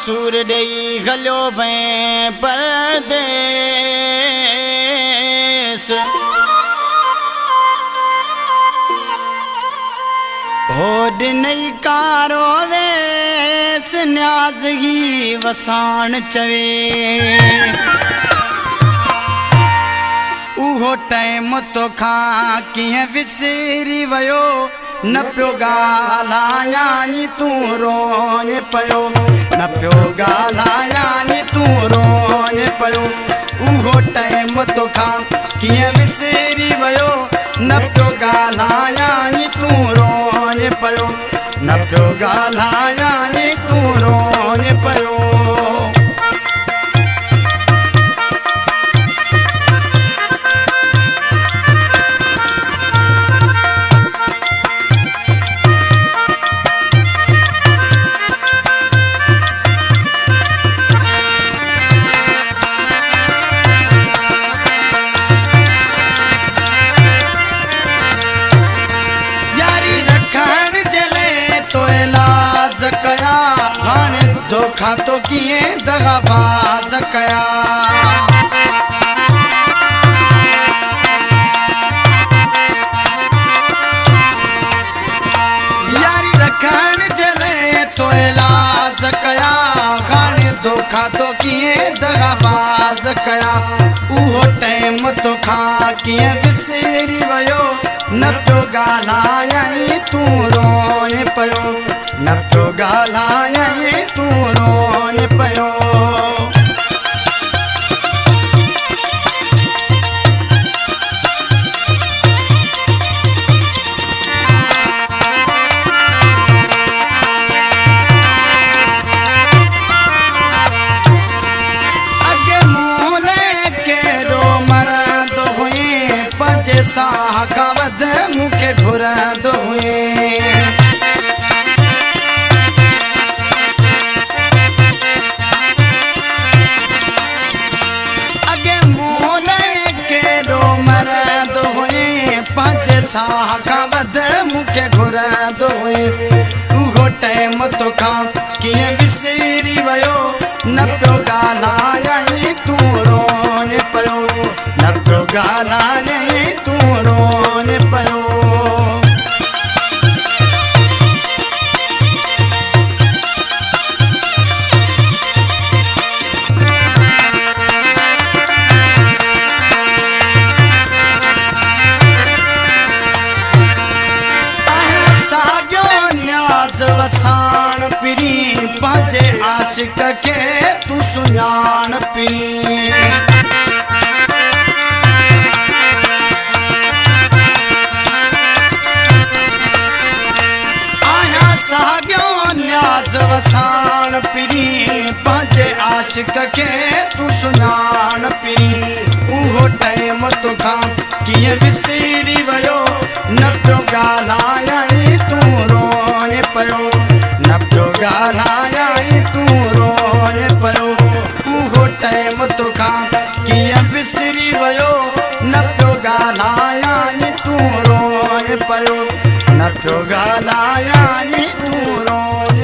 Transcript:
सूर दई गलियो भई परदेस होड नहीं कारो वेस न्याज ही वसान चवे उहो टाइम तो खा किए विसरी वयो न पियो ॻाल्हायानी तूं रोए पयो न पियो ॻाल्हायानी तूं रोए पयो उहो टाइम तो खा किए विसरी वयो न पियो ॻाल्हायानी तूं रोए पयो न पियो ॻाल्हायानी तूं रोए पयो धोखा तो किए दगाबाज कया यारी रखण जले तो इलाज कया खाने धोखा तो किए दगाबाज कया उहो टाइम तो खा किए विसरी वयो न पियो ॻाल्हायाई तूं रोए पयो न पियो ॻाल्हायाई तूं रोए पयो अॻे मूले कहिड़ो मरंदो हुई पंहिंजे साह खां वधि मूंखे घुरंदो हुई साह खां वधि मूंखे घुरंदो हुई उहो टाइम तो खा कीअं विसरी वयो न पियो ॻाल्हायाई तूं रोए पयो न पियो ॻाल्हायाई तूं रोए पयो वसान पिरी पंहिंजे आशिक खे तूं सुञाण पिरी आया साॻियो न्याज़ वसान पिरी पंहिंजे आशिक खे तूं सुञाण पिरी उहो टाइम तो खा कीअं विसरी वयो न पियो ॻाल्हायाई तूं रोए पयो न पियो ॻाल्हायाई तूं रोए पयो उहो टाइम तो खा कीअं विसरी वयो न पियो ॻाल्हायाई तूं रोए पयो न पियो ॻाल्हायाई तूं रोए